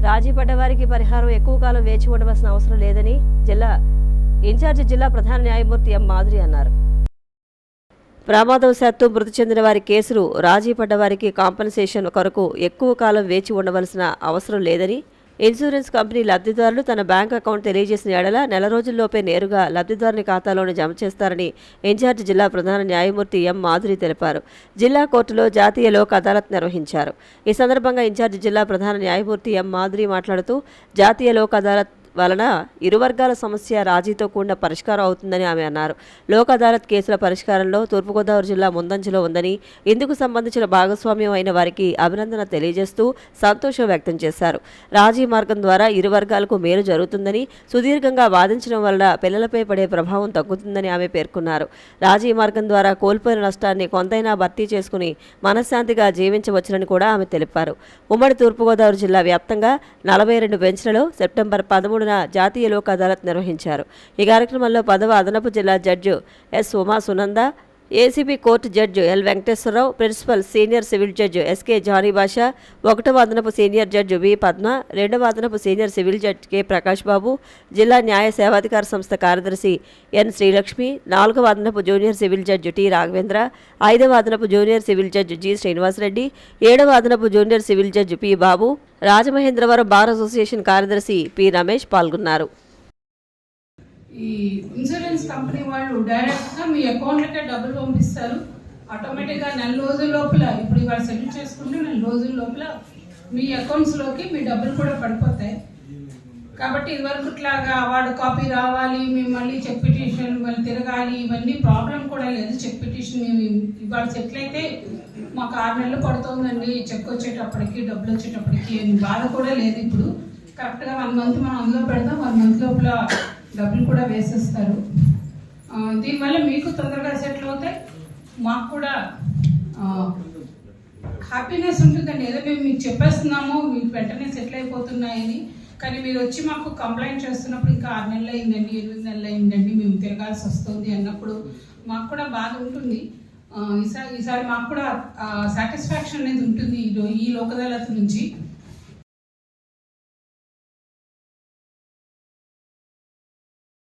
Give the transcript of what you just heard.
రాజీ పడ్డవారికి పరిహారం ఎక్కువ కాలం వేచి ఉండవలసిన అవసరం లేదని ఇన్ఛార్జి జిల్లా ప్రధాన న్యాయమూర్తి ఎం మాధురి అన్నారు. ప్రమాదవశాత్తు మృతి చెందిన వారి కేసులు రాజీ పడ్డవారికి కాంపెన్సేషన్ కొరకు ఎక్కువ కాలం వేచి ఉండవలసిన అవసరం లేదని, ఇన్సూరెన్స్ కంపెనీ లబ్ధిదారులు తన బ్యాంక్ అకౌంట్ తెలియజేసిన ఎడల నెల రోజుల్లోపే నేరుగా లబ్ధిదారుని ఖాతాలోనే జమ చేస్తారని ఇన్ఛార్జి జిల్లా ప్రధాన న్యాయమూర్తి ఎం మాధురి తెలిపారు. జిల్లా కోర్టులో జాతీయ లోక్ అదాలత్ నిర్వహించారు. ఈ సందర్భంగా ఇన్ఛార్జి జిల్లా ప్రధాన న్యాయమూర్తి ఎం మాధురి మాట్లాడుతూ జాతీయ లోక్ అదాలత్ వలన ఇరు వర్గాల సమస్య రాజీతో కూడిన పరిష్కారం అవుతుందని ఆమె అన్నారు. లోక్ అదాలత్ కేసుల పరిష్కారంలో తూర్పుగోదావరి జిల్లా ముందంజలో ఉందని, ఇందుకు సంబంధించిన భాగస్వామ్యం అయిన వారికి అభినందన తెలియజేస్తూ సంతోషం వ్యక్తం చేశారు. రాజీ మార్గం ద్వారా ఇరు వర్గాలకు మేలు జరుగుతుందని, సుదీర్ఘంగా వాదించడం వల్ల పిల్లలపై పడే ప్రభావం తగ్గుతుందని ఆమె పేర్కొన్నారు. రాజీ మార్గం ద్వారా కోల్పోయిన నష్టాన్ని కొంతైనా భర్తీ చేసుకుని మనశ్శాంతిగా జీవించవచ్చునని కూడా ఆమె తెలిపారు. ఉమ్మడి తూర్పుగోదావరి జిల్లా వ్యాప్తంగా 42 బెంచ్లలో సెప్టెంబర్ 13 జాతీయ లోక్ అదాలత్ నిర్వహించారు. ఈ కార్యక్రమంలో 10వ అదనపు జిల్లా judge S Uma Sunanda, ACB court judge L Venkateswararao, principal senior civil judge SK Jani Basha, 1వ అదనపు సీనియర్ జడ్జి వి పద్మ, 2వ అదనపు senior civil judge K Prakash Babu, జిల్లా న్యాయ సేవాధికార సంస్థ కార్యదర్శి ఎన్ శ్రీలక్ష్మి, 4వ అదనపు junior civil judge T Raghavendra, 5వ అదనపు junior civil judge G Srinivasareddy, 7వ అదనపు junior civil judge P Babu, Rajamahendravaram bar association కార్యదర్శి పి రమేష్ పాల్గొన్నారు. ఈ ఇన్సూరెన్స్ కంపెనీ వాళ్ళు డైరెక్ట్గా మీ అకౌంట్లకే డబ్బులు పంపిస్తారు. ఆటోమేటిక్గా నెల రోజుల లోపల, ఇప్పుడు ఇవాళ సెటిల్ చేసుకుంటే నెల రోజుల లోపల మీ అకౌంట్స్లోకి మీ డబ్బులు కూడా పడిపోతాయి. కాబట్టి ఇదివరకు ఇట్లాగా అవార్డు కాపీ రావాలి, మేము మళ్ళీ చెక్ పిటిషన్ మళ్ళీ తిరగాలి, ఇవన్నీ ప్రాబ్లం కూడా లేదు. చెక్ పిటిషన్ మేము ఇవాళ సెటిల్ అయితే మాకు 6 నెలలు పడుతుందండి చెక్ వచ్చేటప్పటికి, డబ్బులు వచ్చేటప్పటికి అని బాధ కూడా లేదు. ఇప్పుడు కరెక్ట్గా 1 మంత్ మనం అందులో పెడతాం, 1 మంత్ లోపల డబ్బులు కూడా వేసేస్తారు. దీనివల్ల మీకు తొందరగా సెటిల్ అవుతాయి, మాకు కూడా హ్యాపీనెస్ ఉంటుందండి. ఏదో మేము మీకు చెప్పేస్తున్నాము మీకు వెంటనే సెటిల్ అయిపోతున్నాయని, కానీ మీరు వచ్చి మాకు కంప్లైంట్ చేస్తున్నప్పుడు ఇంకా 6 నెలలు అయిందండి, 8 నెలలు అయిందండి, మేము తిరగాల్సి వస్తుంది అన్నప్పుడు మాకు కూడా బాధ ఉంటుంది. ఈసారి మాకు కూడా సాటిస్ఫాక్షన్ అనేది ఉంటుంది ఈ లోక్ అదాలత్ నుంచి.